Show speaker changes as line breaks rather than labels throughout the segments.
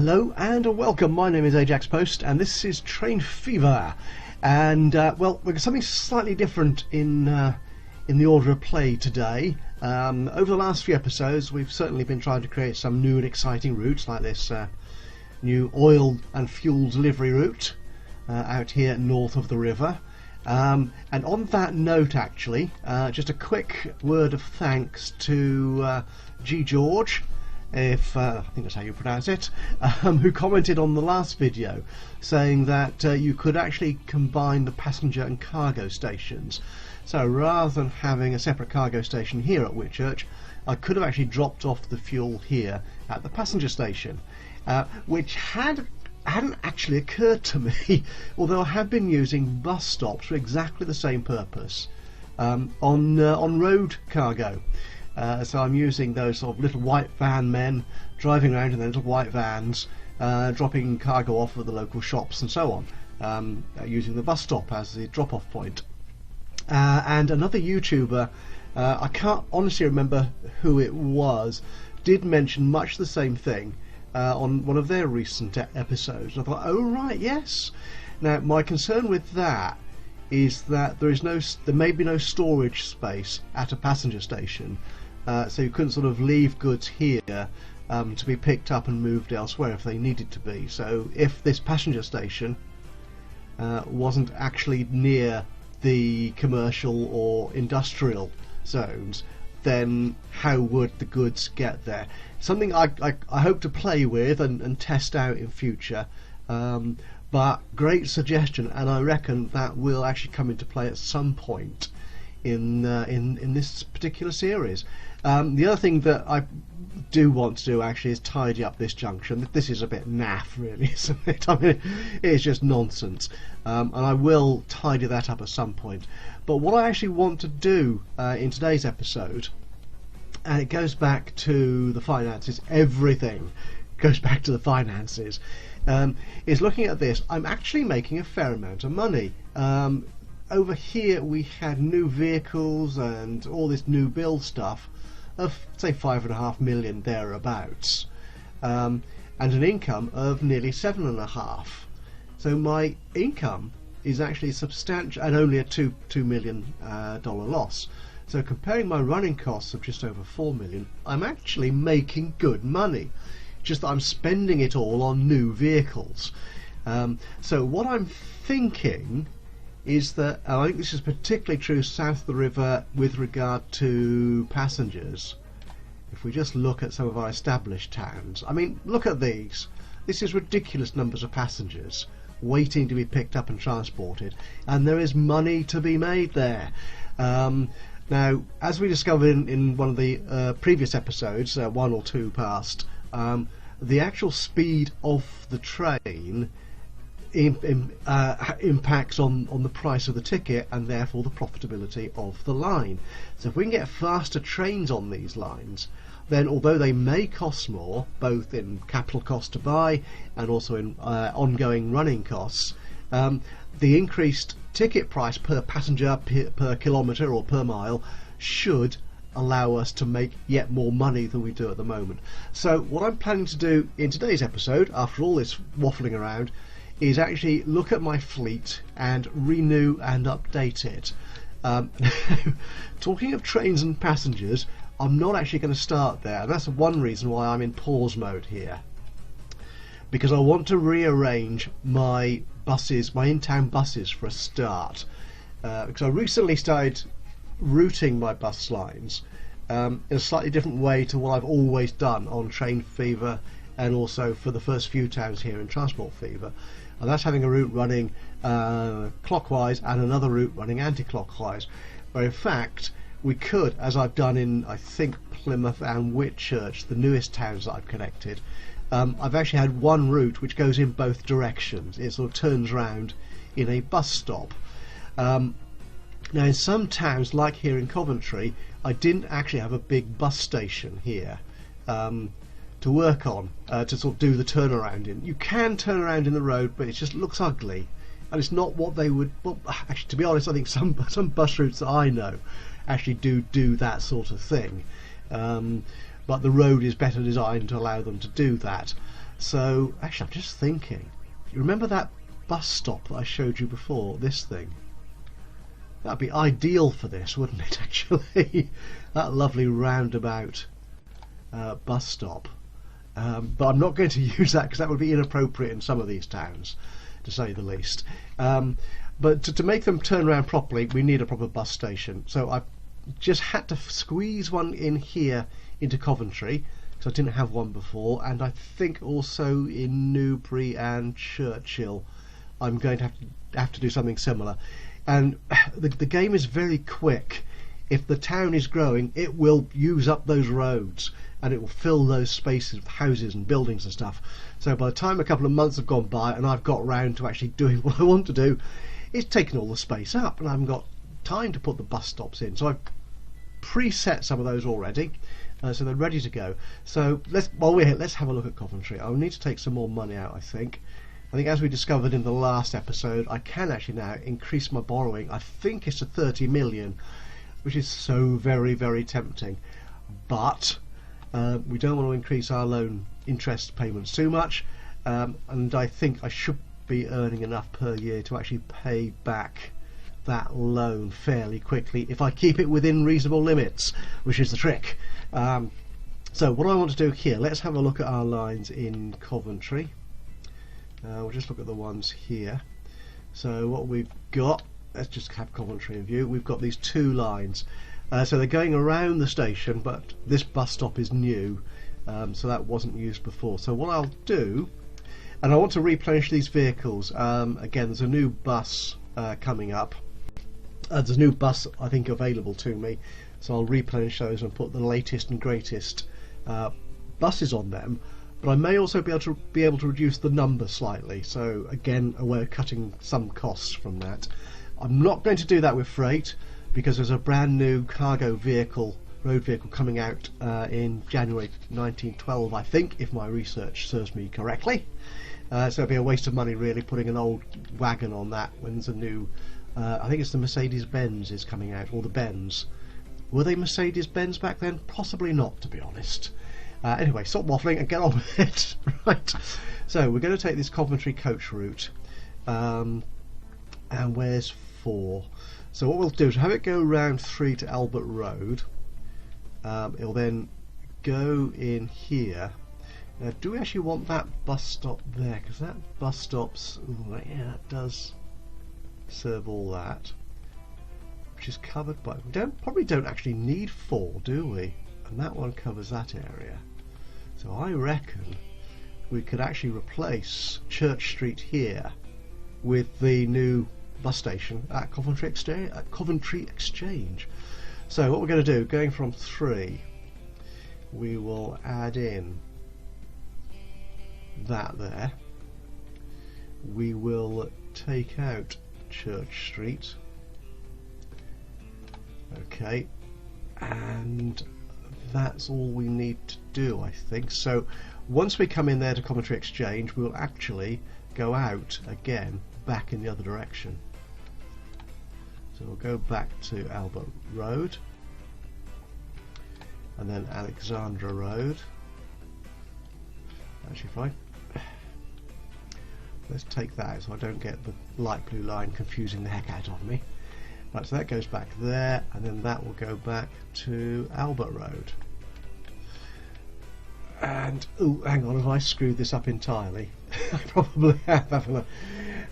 Hello and welcome. My name is Ajaxpost and this is Train Fever, and well, we've got something slightly different in the order of play today. Over the last few episodes we've certainly been trying to create some new and exciting routes, like this new oil and fuel delivery route out here north of the river. And on that note, actually, just a quick word of thanks to G. George, if I think that's how you pronounce it, who commented on the last video saying that you could actually combine the passenger and cargo stations. So rather than having a separate cargo station here at Whitchurch, I could have actually dropped off the fuel here at the passenger station, which hadn't actually occurred to me, although I have been using bus stops for exactly the same purpose on road cargo. So I'm using those sort of little white van men driving around in their little white vans, dropping cargo off at the local shops and so on, using the bus stop as the drop-off point. And another YouTuber, I can't honestly remember who it was, did mention much the same thing on one of their recent episodes. And I thought, oh right, yes. Now my concern with that is that there may be no storage space at a passenger station. So you couldn't sort of leave goods here to be picked up and moved elsewhere if they needed to be. So if this passenger station wasn't actually near the commercial or industrial zones, then how would the goods get there? Something I hope to play with and test out in future. But great suggestion, and I reckon that will actually come into play at some point in this particular series. The other thing that I do want to do actually is tidy up this junction. This is a bit naff, really, isn't it? I mean, it's just nonsense, and I will tidy that up at some point. But what I actually want to do in today's episode, and it goes back to the finances, everything goes back to the finances, is looking at this. I'm actually making a fair amount of money. Over here we had new vehicles and all this new build stuff of say 5.5 million thereabouts, and an income of nearly 7.5. So my income is actually substantial, and only a $2 million loss. So comparing my running costs of just over 4 million, I'm actually making good money. Just that I'm spending it all on new vehicles. So what I'm thinking is that, and I think this is particularly true south of the river with regard to passengers. If we just look at some of our established towns, I mean, look at these. This is ridiculous numbers of passengers waiting to be picked up and transported, and there is money to be made there. Now, as we discovered in one of the previous episodes, one or two past, the actual speed of the train impacts on the price of the ticket and therefore the profitability of the line. So if we can get faster trains on these lines, then although they may cost more, both in capital cost to buy and also in ongoing running costs, the increased ticket price per passenger, per kilometre or per mile should allow us to make yet more money than we do at the moment. So what I'm planning to do in today's episode, after all this waffling around, is actually look at my fleet and renew and update it. Talking of trains and passengers, I'm not actually going to start there, and that's one reason why I'm in pause mode here, because I want to rearrange my buses, my in-town buses, for a start, because I recently started routing my bus lines in a slightly different way to what I've always done on Train Fever and also for the first few towns here in Transport Fever, and that's having a route running clockwise and another route running anti-clockwise, where in fact we could, as I've done in I think Plymouth and Whitchurch, the newest towns that I've connected, I've actually had one route which goes in both directions. It sort of turns round in a bus stop. Now in some towns, like here in Coventry, I didn't actually have a big bus station here to work on, to sort of do the turnaround in. You can turn around in the road, but it just looks ugly, and it's not what they would. Well, actually, to be honest, I think some bus routes that I know actually do that sort of thing, but the road is better designed to allow them to do that. So actually, I'm just thinking, you remember that bus stop that I showed you before, this thing? That'd be ideal for this, wouldn't it, actually? That lovely roundabout bus stop. But I'm not going to use that because that would be inappropriate in some of these towns, to say the least. But to make them turn around properly, we need a proper bus station. So I just had to squeeze one in here into Coventry, because I didn't have one before, and I think also in Newbury and Churchill I'm going to have to do something similar. And the game is very quick. If the town is growing, it will use up those roads and it will fill those spaces with houses and buildings and stuff. So by the time a couple of months have gone by and I've got round to actually doing what I want to do, it's taken all the space up and I haven't got time to put the bus stops in. So I've preset some of those already, so they're ready to go. So while we're here, let's have a look at Coventry. I'll need to take some more money out, I think. As we discovered in the last episode, I can actually now increase my borrowing. I think it's to 30 million, which is so very, very tempting. But we don't want to increase our loan interest payments too much, and I think I should be earning enough per year to actually pay back that loan fairly quickly if I keep it within reasonable limits, which is the trick. So what I want to do here, let's have a look at our lines in Coventry. We'll just look at the ones here. So what we've got, let's just have Coventry in view. We've got these two lines. So they're going around the station, but this bus stop is new, so that wasn't used before. So what I'll do, and I want to replenish these vehicles. Again, there's a new bus coming up. There's a new bus, I think, available to me. So I'll replenish those and put the latest and greatest buses on them. But I may also be able to reduce the number slightly. So again, a way of cutting some costs from that. I'm not going to do that with freight because there's a brand new cargo vehicle, road vehicle, coming out in January 1912, I think, if my research serves me correctly. So it'd be a waste of money really putting an old wagon on that when there's a new, I think it's the Mercedes-Benz is coming out, or the Benz. Were they Mercedes-Benz back then? Possibly not, to be honest. Anyway, stop waffling and get on with it. Right, so we're going to take this Coventry coach route, and where's 4? So what we'll do is have it go round 3 to Albert Road. It'll then go in here. Now, do we actually want that bus stop there? Because that bus stop's, ooh, yeah, it does serve all that, which is covered by. We probably don't actually need 4, do we? And that one covers that area. So I reckon we could actually replace Church Street here with the new bus station at Coventry Exchange. So what we're going to do, going from 3, we will add in that there. We will take out Church Street. Okay, and that's all we need to do, I think. So once we come in there to Coventry Exchange, we'll actually go out again back in the other direction. So we'll go back to Albert Road and then Alexandra Road. Actually fine. Let's take that out so I don't get the light blue line confusing the heck out of me. Right, so that goes back there, and then that will go back to Albert Road. And, oh, hang on, have I screwed this up entirely? I probably have, haven't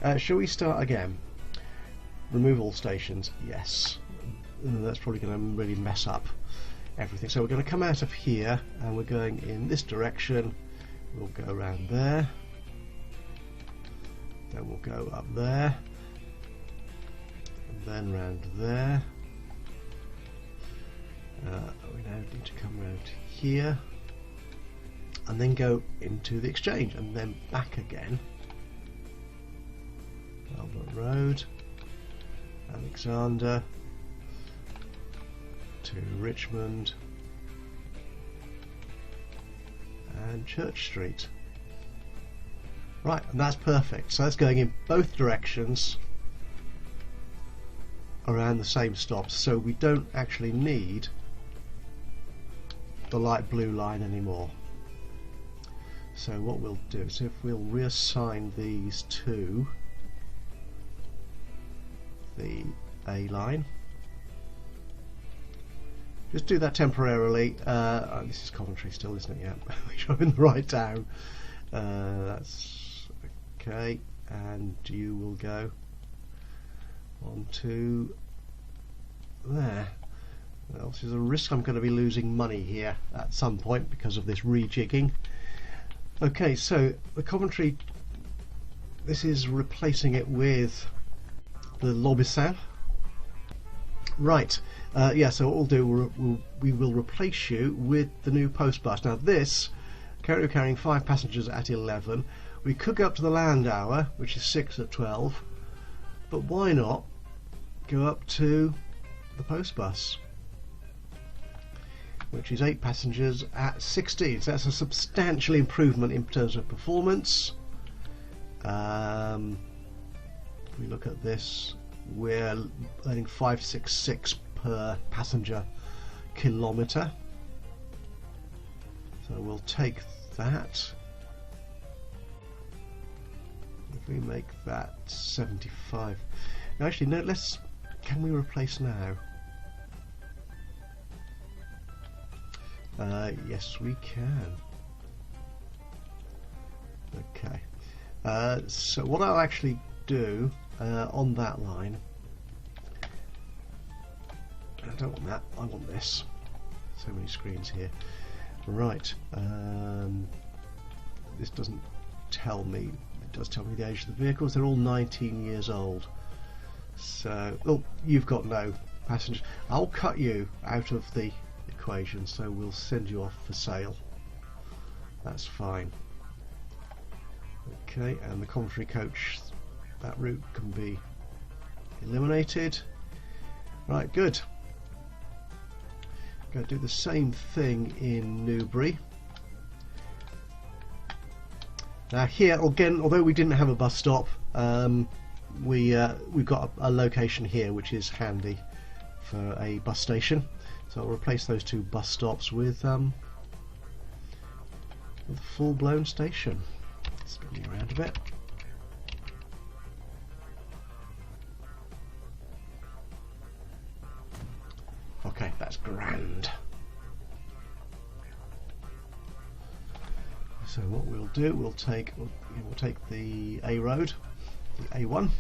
I? Shall we start again? Remove all stations, yes. That's probably going to really mess up everything. So we're going to come out of here, and we're going in this direction. We'll go around there. Then we'll go up there. Then round there. We now need to come round here and then go into the exchange and then back again. Albert Road, Alexander to Richmond and Church Street. Right, and that's perfect. So that's going in both directions around the same stops, so we don't actually need the light blue line anymore. So what we'll do is if we'll reassign these to the A line, just do that temporarily. This is Coventry still, isn't it? Yeah, make sure I'm in the right town. That's okay, and you will go on to there. Well, there's a risk I'm going to be losing money here at some point because of this rejigging. Okay, so the Coventry, this is replacing it with the Lobissin. Right, yeah, so what we'll do, we will replace you with the new post bus. Now this, currently carrying 5 passengers at 11. We could go up to the Landauer, which is 6 at 12, but why not go up to the post bus, which is 8 passengers at 16. So that's a substantial improvement in terms of performance. If we look at this, we're earning 566 per passenger kilometre. So we'll take that. If we make that 75. Now actually, no, can we replace now? Yes, we can. Okay. So what I'll actually do on that line, I don't want that, I want this. So many screens here. Right. This doesn't tell me, it does tell me the age of the vehicles. They're all 19 years old. So, oh, you've got no passengers. I'll cut you out of the equation, so we'll send you off for sale. That's fine. Okay, and the Coventry coach, that route can be eliminated. Right, good. Going to do the same thing in Newbury. Now here again, although we didn't have a bus stop, we've got a location here which is handy for a bus station. So I'll replace those 2 bus stops with a full-blown station. Spin me around a bit. Okay, that's grand. So what we'll do, we'll take the A road, the A1,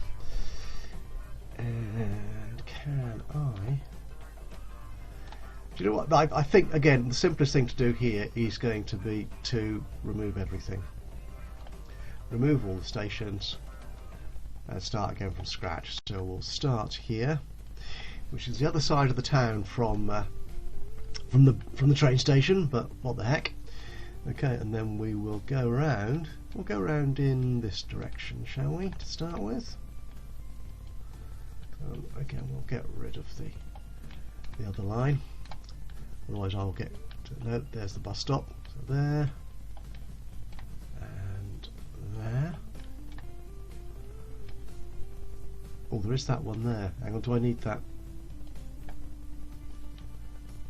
and can I? Do you know what? I think again the simplest thing to do here is going to be to remove everything, remove all the stations, and start again from scratch. So we'll start here, which is the other side of the town from the train station, but what the heck. Okay, and then we will go around. We'll go around in this direction, shall we, to start with? Again, we'll get rid of the other line. Otherwise, I'll get to, no. There's the bus stop. So there and there. Oh, there is that one there. Hang on, do I need that?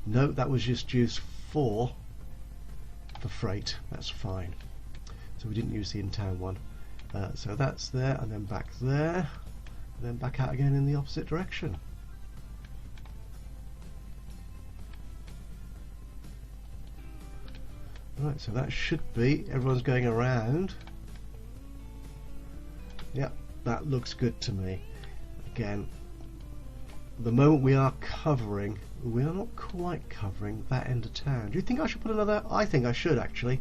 No, that was just used for freight. That's fine. So we didn't use the in-town one. So that's there, and then back there, and then back out again in the opposite direction. Right, so that should be, everyone's going around. Yep, that looks good to me. Again, the moment we are covering, we are not quite covering that end of town. Do you think I should put another? I think I should actually.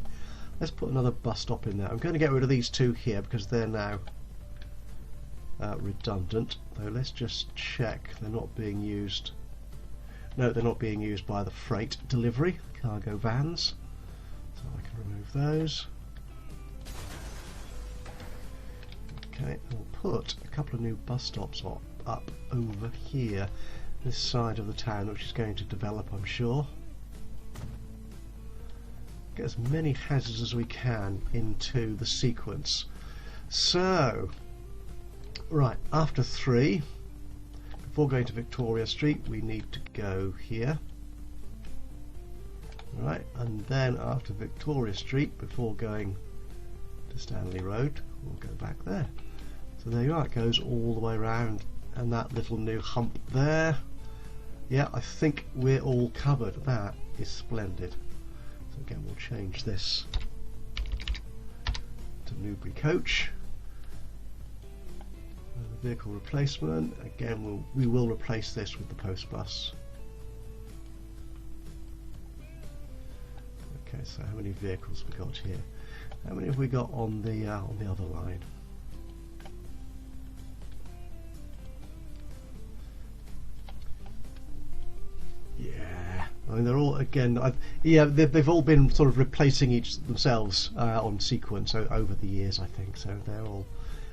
Let's put another bus stop in there. I'm going to get rid of these 2 here because they're now redundant. Though let's just check they're not being used. No, they're not being used by the freight delivery cargo vans. So I can remove those. Okay, we'll put a couple of new bus stops up over here, this side of the town, which is going to develop, I'm sure. Get as many houses as we can into the sequence. So, right, after 3, before going to Victoria Street, we need to go here. Right, and then after Victoria Street, before going to Stanley Road. We'll go back there. So there you are, it goes all the way around, and that little new hump there. Yeah, I think we're all covered. That is splendid. So again, we'll change this to Newbury coach. Vehicle replacement. Again, we will replace this with the post bus. Okay, so how many vehicles have we got here? How many have we got on the other line? Yeah, I mean they're all again. Yeah, they've all been sort of replacing each themselves on sequence over the years, I think. So they're all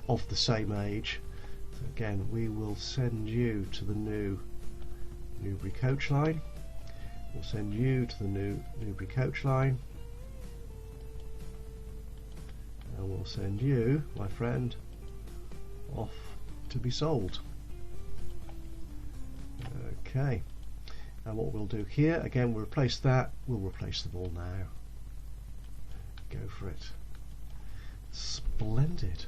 of the same age. So again, we will send you to the new Newbury coach line. We'll send you to the new Newbury coach line. And we'll send you, my friend, off to be sold. Okay. And what we'll do here, again, we'll replace that. We'll replace them all now. Go for it. Splendid.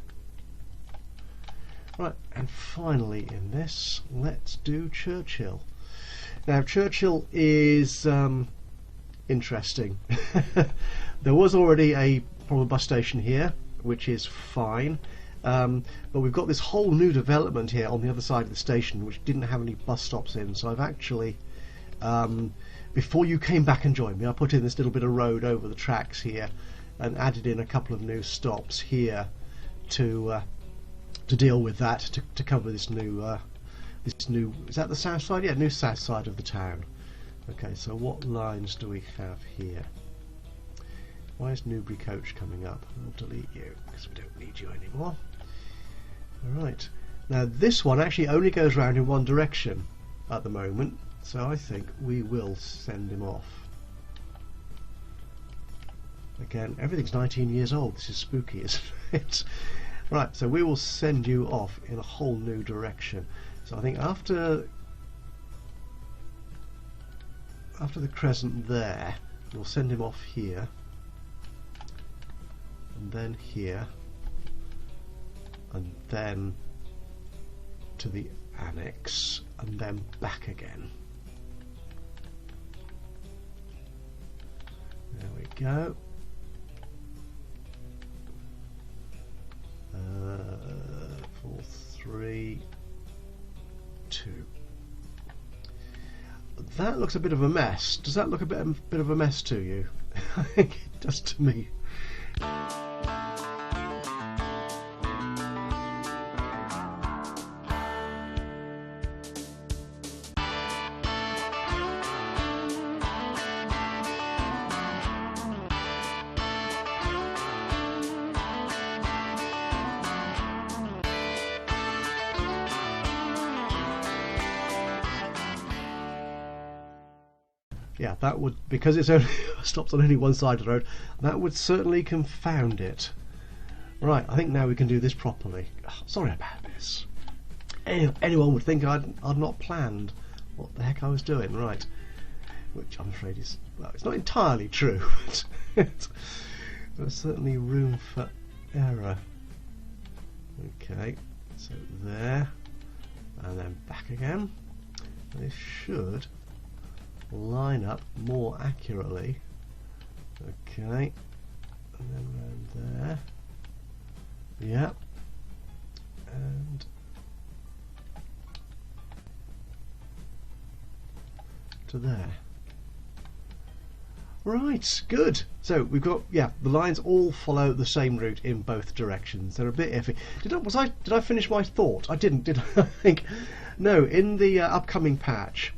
Right, and finally in this, let's do Churchill. Now, Churchill is interesting. There was already a proper bus station here, which is fine. But we've got this whole new development here on the other side of the station, which didn't have any bus stops in. So I've actually, before you came back and joined me, I put in this little bit of road over the tracks here and added in a couple of new stops here to deal with that, to cover this new is that the south side? Yeah, new south side of the town. Okay, so what lines do we have here? Why is Newbury coach coming up? I'll delete you because we don't need you anymore. Alright, now this one actually only goes round in one direction at the moment, so I think we will send him off. Again, everything's 19 years old. This is spooky, isn't it? Right, so we will send you off in a whole new direction. So I think after the crescent there, we'll send him off here, and then here, and then to the annex, and then back again. There we go. 4, 3, 2. That looks a bit of a mess. Does that look a bit of a mess to you? I think it does to me. Yeah, that would, because it's only stops on only one side of the road, that would certainly confound it. Right, I think now we can do this properly. Oh, sorry about this. Anyone would think I'd not planned what the heck I was doing. Right, which I'm afraid is, well, it's not entirely true, but there's certainly room for error. Okay, so there, and then back again. This should line up more accurately. Okay, and then round there. Yep, and to there. Right, good. So we've got, yeah, the lines all follow the same route in both directions. They're a bit iffy. Did I finish my thought? I didn't, did I? I think no. In the upcoming patch,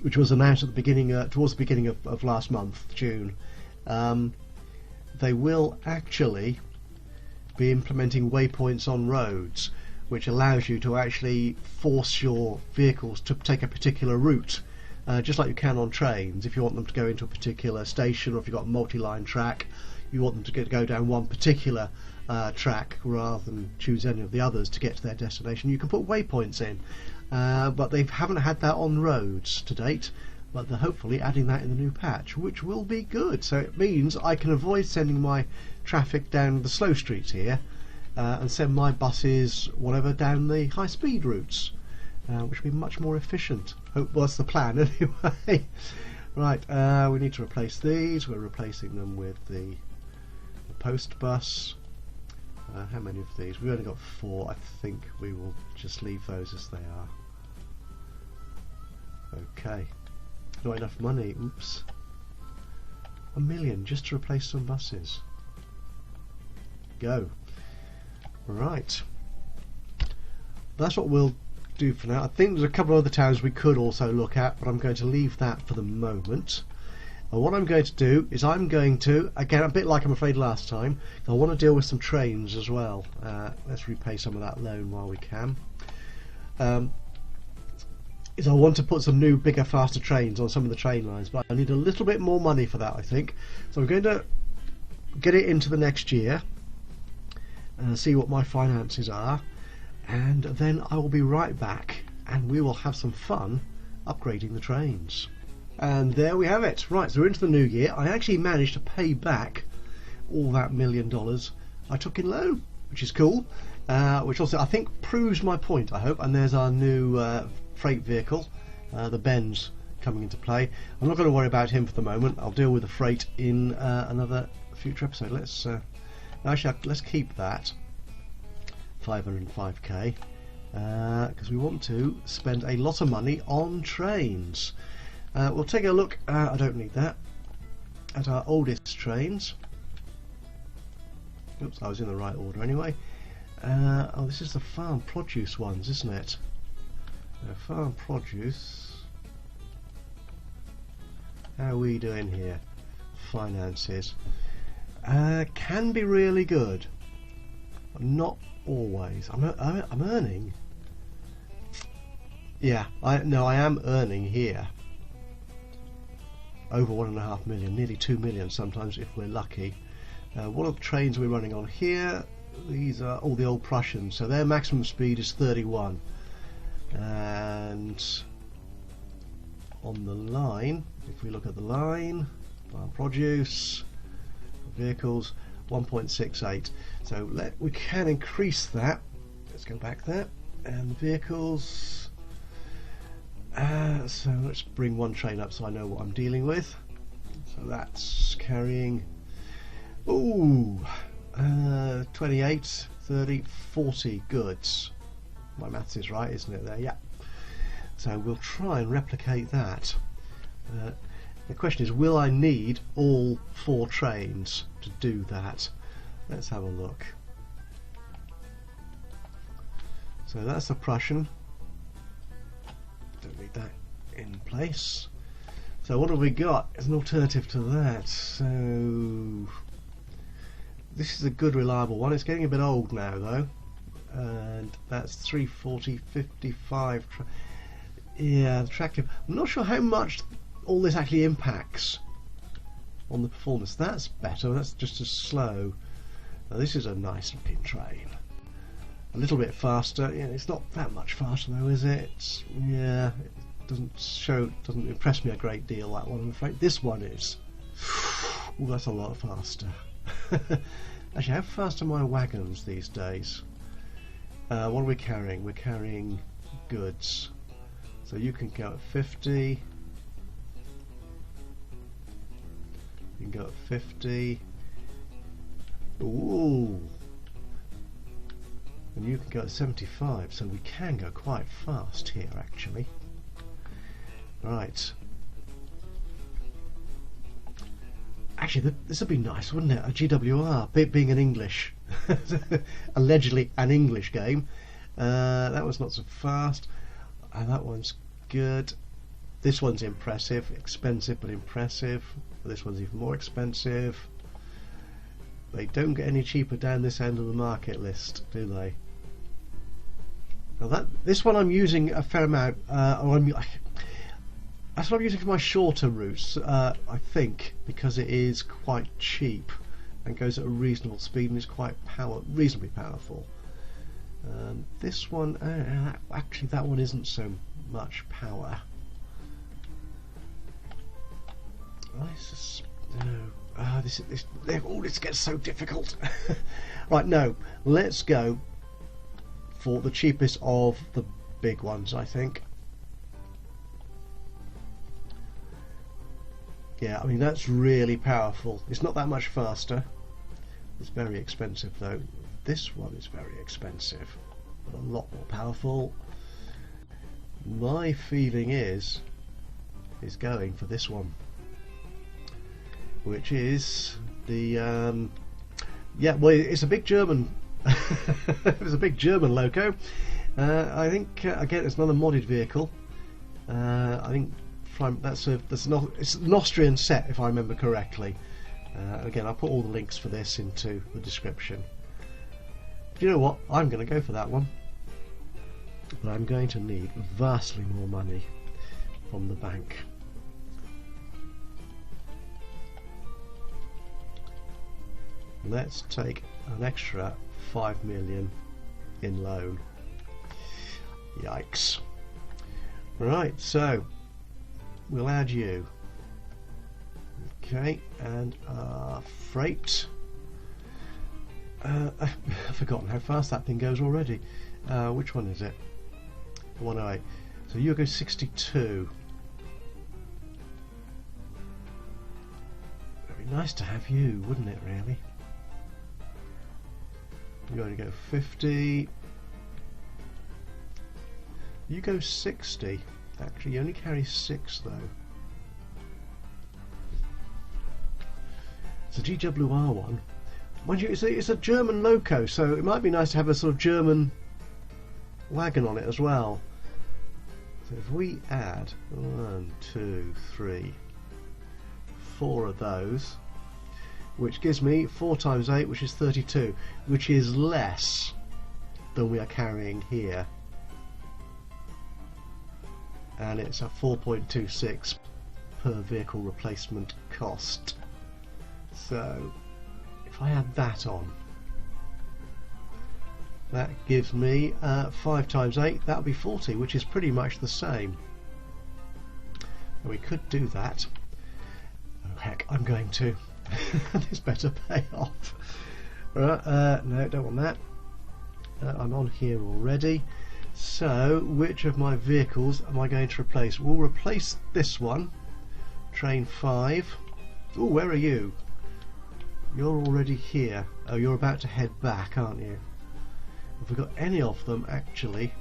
which was announced at the beginning, towards the beginning of last month, June, they will actually be implementing waypoints on roads, which allows you to actually force your vehicles to take a particular route, just like you can on trains. If you want them to go into a particular station, or if you've got a multi-line track, you want them to go down one particular track rather than choose any of the others to get to their destination, you can put waypoints in. But they haven't had that on roads to date, but they're hopefully adding that in the new patch, which will be good. So it means I can avoid sending my traffic down the slow streets here and send my buses, whatever, down the high-speed routes, which would be much more efficient. Hope that's the plan anyway. Right, we need to replace these. We're replacing them with the post bus. How many of these? We've only got 4. I think we will just leave those as they are. Okay. Not enough money. Oops. 1 million just to replace some buses. Go. Right. That's what we'll do for now. I think there's a couple of other towns we could also look at, but I'm going to leave that for the moment. And what I'm going to do is I'm going to, again, a bit like I'm afraid last time, I want to deal with some trains as well. Let's repay some of that loan while we can. Is I want to put some new, bigger, faster trains on some of the train lines, but I need a little bit more money for that, I think. So I'm going to get it into the next year and see what my finances are, and then I will be right back and we will have some fun upgrading the trains. And there we have it. Right, so we're into the new year. I actually managed to pay back all that $1 million I took in loan, which is cool, which also I think proves my point, I hope. And there's our new freight vehicle, the Benz, coming into play. I'm not going to worry about him for the moment. I'll deal with the freight in another future episode. Let's keep that 505k because we want to spend a lot of money on trains. We'll take a look, I don't need that, at our oldest trains. Oops, I was in the right order anyway. Oh, this is the farm produce ones, isn't it? Farm produce. How are we doing here? Finances. Can be really good, but not always. I'm earning. Yeah, I am earning here. Over 1.5 million, nearly 2 million sometimes if we're lucky. What are the trains we're running on here? These are all the old Prussians, so their maximum speed is 31. And on the line, if we look at the line, farm produce, vehicles, 1.68. So we can increase that. Let's go back there. And the vehicles. So let's bring one train up so I know what I'm dealing with. So that's carrying 28, 30, 40 goods. My maths is right, isn't it there? Yeah. So we'll try and replicate that. The question is, will I need all 4 trains to do that? Let's have a look. So that's the Prussian. Don't need that in place. So what have we got as an alternative to that? So this is a good reliable one. It's getting a bit old now though, and that's 340, 55. Yeah, attractive. I'm not sure how much all this actually impacts on the performance. That's better. That's just as slow. Now, this is a nice looking train. A little bit faster. Yeah, it's not that much faster though, is it? Yeah, it doesn't impress me a great deal, that one, I'm afraid. This one is. Oh, that's a lot faster. Actually, how fast are my wagons these days? What are we carrying? We're carrying goods. So you can go at 50. You can go at 50. Ooh. And you can go at 75, so we can go quite fast here actually. Right. Actually, this would be nice, wouldn't it? A GWR, being an English, allegedly an English game. That one's not so fast. That one's good. This one's impressive, expensive but impressive. This one's even more expensive. They don't get any cheaper down this end of the market list, do they? Now this one I'm using a fair amount. That's what I'm using for my shorter routes, I think, because it is quite cheap and goes at a reasonable speed and is quite reasonably powerful. This one, actually, that one isn't so much power. this gets so difficult. Right, no, let's go for the cheapest of the big ones, I think. Yeah, I mean, that's really powerful. It's not that much faster. It's very expensive though. This one is very expensive, but a lot more powerful. My feeling is going for this one, which is the yeah, well, it's a big German. It's a big German loco. I think again it's another modded vehicle. I think it's an Austrian set, if I remember correctly. Again, I'll put all the links for this into the description. Do you know what? I'm going to go for that one, but I'm going to need vastly more money from the bank. Let's take an extra 5 million in loan. Yikes. Right, so we'll add you. Okay, and freight. I've forgotten how fast that thing goes already. Which one is it? 108. So you go 62. Very nice to have you, wouldn't it, really? You're going to go 50. You go 60. Actually, you only carry 6 though. It's a GWR one. Mind you, it's a German loco, so it might be nice to have a sort of German wagon on it as well. So if we add 1, 2, 3, 4 of those, which gives me 4 times 8, which is 32, which is less than we are carrying here. And it's a 4.26 per vehicle replacement cost. So if I add that on, that gives me 5 times 8, that would be 40, which is pretty much the same. And we could do that. Oh heck, I'm going to. This better pay off. Right, no, don't want that. I'm on here already. So, which of my vehicles am I going to replace? We'll replace this one, train 5. Oh, where are you? You're already here. Oh, you're about to head back, aren't you? Have we got any of them actually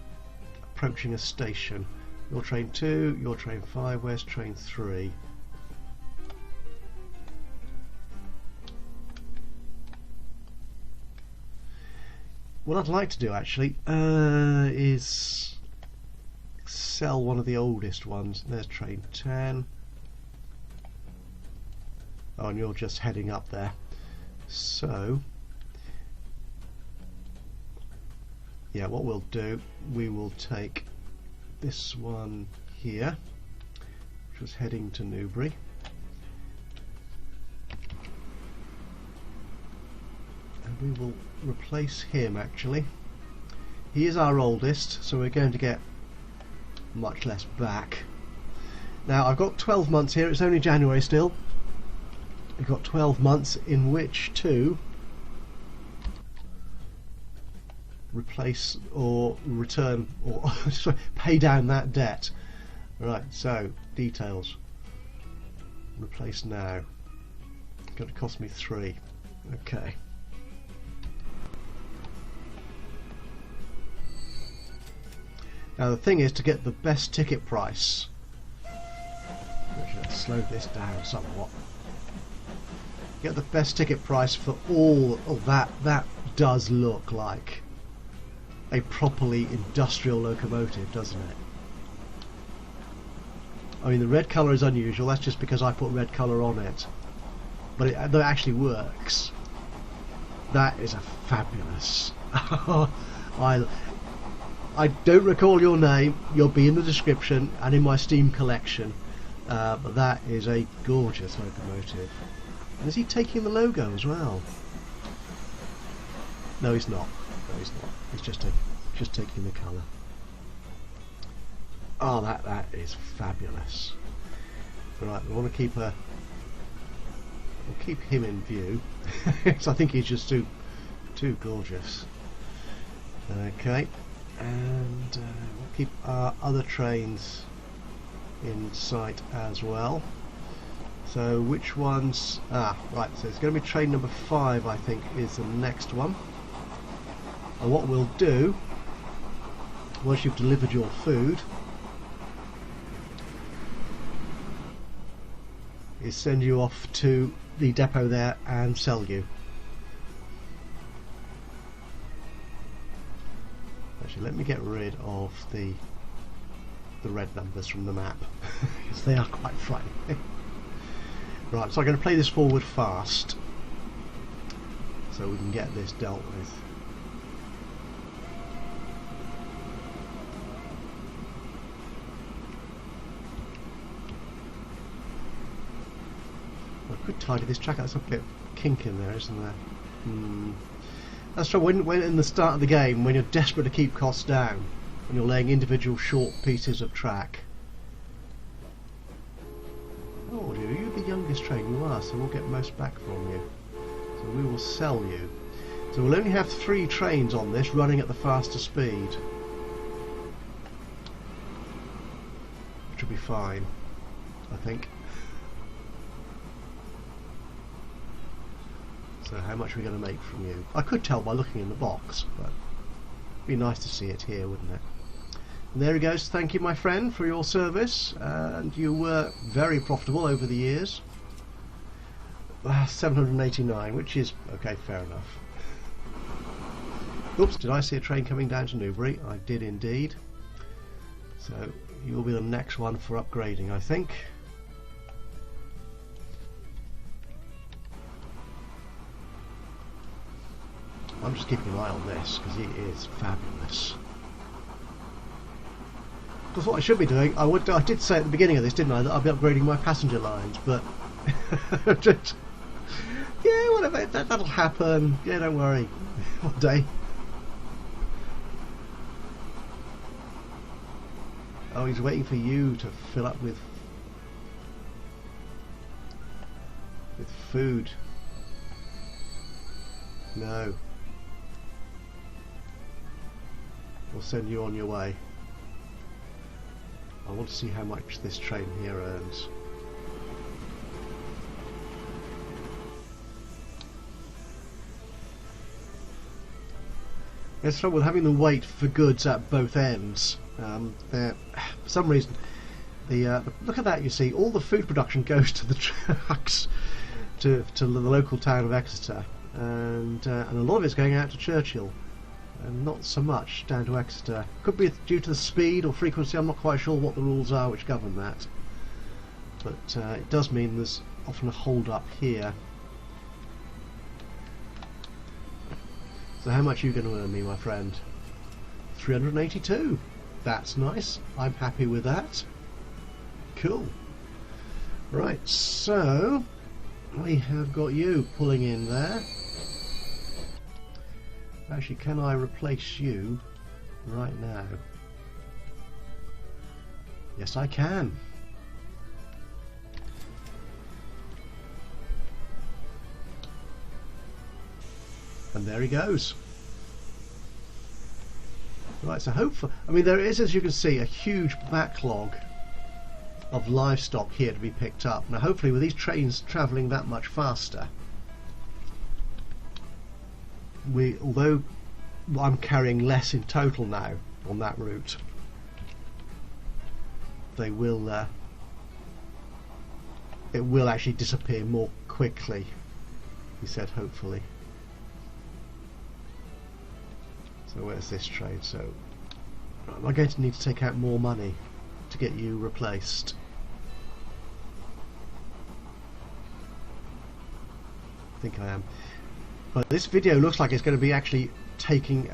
approaching a station? You're train 2, you're train 5, where's train 3? What I'd like to do actually is sell one of the oldest ones. There's train 10. Oh, and you're just heading up there. So, yeah, what we'll do, we will take this one here, which was heading to Newbury. And we will replace him actually. He is our oldest, so we're going to get much less back. Now I've got 12 months here, it's only January still. We've got 12 months in which to replace or return or sorry, pay down that debt. Right, so details. Replace now. It's going to cost me 3. Okay. Now the thing is to get the best ticket price. Let's slow this down somewhat. Get the best ticket price for all of that. That does look like a properly industrial locomotive, doesn't it? I mean, the red colour is unusual. That's just because I put red colour on it, but it actually works. That is a fabulous. I don't recall your name. You'll be in the description and in my Steam collection. But that is a gorgeous locomotive. And is he taking the logo as well? No, he's not. No, he's not. He's just taking the colour. Oh, that is fabulous. Right, we want to keep a We'll keep him in view. Because I think he's just too gorgeous. Okay, and we'll keep our other trains in sight as well. So which ones? Right, so it's going to be train number 5, I think, is the next one. And what we'll do, once you've delivered your food, is send you off to the depot there and sell you. Actually, let me get rid of the red numbers from the map, because they are quite frightening. Right, so I'm going to play this forward fast so we can get this dealt with. I could tidy this track out. There's a bit of kink in there, isn't there? That's true. When in the start of the game, when you're desperate to keep costs down, and you're laying individual short pieces of track. Oh, you're the youngest train, you are, so we'll get most back from you. So we will sell you. So we'll only have 3 trains on this, running at the faster speed, which will be fine, I think. So how much are we going to make from you? I could tell by looking in the box, but it'd be nice to see it here, wouldn't it? And there he goes. Thank you, my friend, for your service, and you were very profitable over the years. 789, which is okay, fair enough. Oops, did I see a train coming down to Newbury? I did indeed. So you'll be the next one for upgrading, I think. I'm just keeping an eye on this because he is fabulous. Because what I should be doing, I did say at the beginning of this, didn't I, that I'll be upgrading my passenger lines, but just, yeah, whatever, that'll happen. Yeah, don't worry. One day. Oh, he's waiting for you to fill up with food. No. We'll send you on your way. I want to see how much this train here earns. It's trouble with having the weight for goods at both ends. For some reason, look at that. You see, all the food production goes to the trucks to the local town of Exeter, and a lot of it's going out to Churchill, and not so much down to Exeter. Could be due to the speed or frequency. I'm not quite sure what the rules are which govern that, but it does mean there's often a hold up here. So how much are you going to earn me, my friend? 382. That's nice. I'm happy with that. Cool. Right, so we have got you pulling in there. Actually, can I replace you right now? Yes, I can. And there he goes. Right, so hopefully, I mean, there is, as you can see, a huge backlog of livestock here to be picked up. Now, hopefully, with these trains travelling that much faster, although I'm carrying less in total now on that route, they will it will actually disappear more quickly, he said, hopefully. So where's this train? So am I going to need to take out more money to get you replaced? I think I am. But this video looks like it's going to be actually taking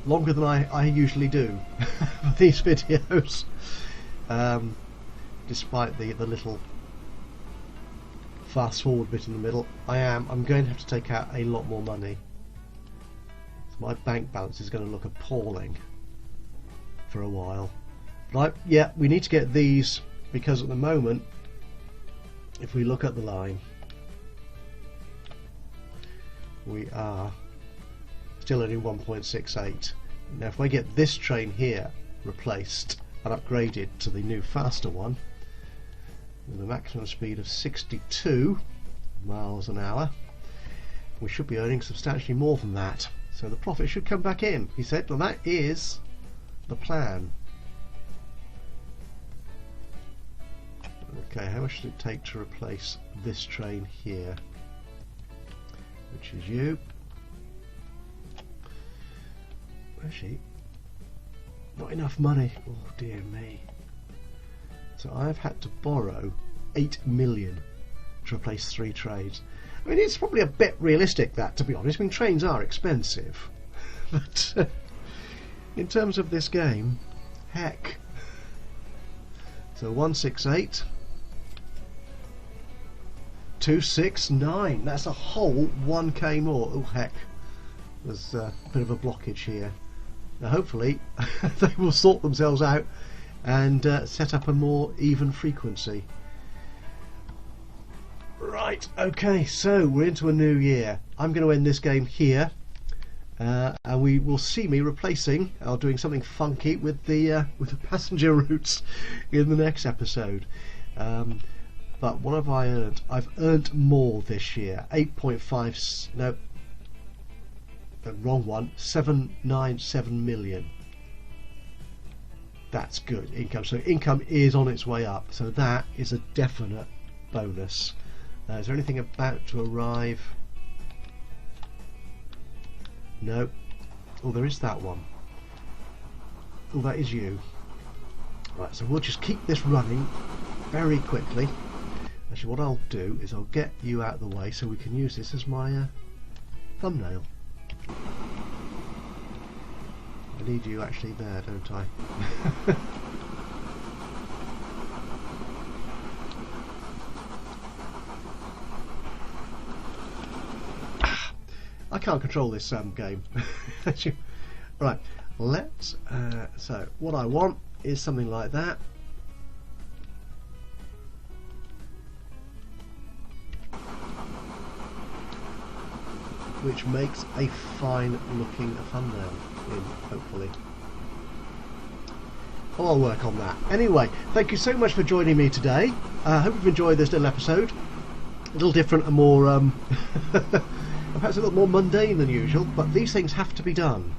longer than I usually do for these videos, despite the little fast forward bit in the middle. I'm going to have to take out a lot more money. So my bank balance is going to look appalling for a while. But yeah, we need to get these, because at the moment, if we look at the line, we are still earning 1.68. Now if I get this train here replaced and upgraded to the new faster one with a maximum speed of 62 miles an hour, we should be earning substantially more than that. So the profit should come back in, he said, and that is the plan. Okay, how much does it take to replace this train here? Which is you. Actually, not enough money. Oh dear me. So I've had to borrow 8 million to replace 3 trains. I mean, it's probably a bit realistic, that, to be honest. I mean, trains are expensive. But in terms of this game, heck. So 168, 269. That's a whole 1k more. Oh heck. There's a bit of a blockage here. Now hopefully they will sort themselves out and set up a more even frequency. Right, okay, so we're into a new year. I'm going to end this game here, and we will see me replacing or doing something funky with the passenger routes in the next episode. But what have I earned? I've earned more this year. 8.5. No, the wrong one. 797 million. That's good income. So income is on its way up. So that is a definite bonus. Is there anything about to arrive? No. Oh, there is that one. Oh, that is you. Right, so we'll just keep this running very quickly. Actually, what I'll do is I'll get you out of the way so we can use this as my thumbnail. I need you actually there, don't I? I can't control this game. Right, let's. So what I want is something like that. Which makes a fine looking thumbnail hopefully. Well, I'll work on that. Anyway, thank you so much for joining me today. I hope you've enjoyed this little episode. A little different and more perhaps a little more mundane than usual, but these things have to be done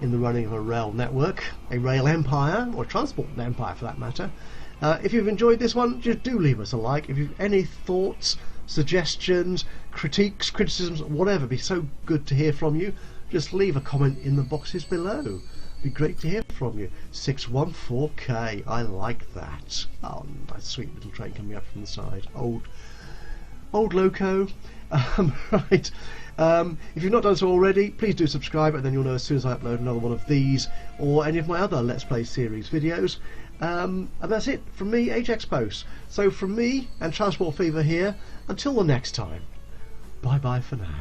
in the running of a rail network, a rail empire, or a transport empire for that matter. If you've enjoyed this one, just do leave us a like. If you've any thoughts, suggestions, critiques, criticisms, whatever, it'd be so good to hear from you. Just leave a comment in the boxes below. It'd be great to hear from you. 614K, I like that. Oh, nice sweet little train coming up from the side. Old loco. Right. If you've not done so already, please do subscribe, and then you'll know as soon as I upload another one of these or any of my other Let's Play series videos. And that's it from me, Ajaxpost. So from me and Transport Fever here, until the next time, bye bye for now.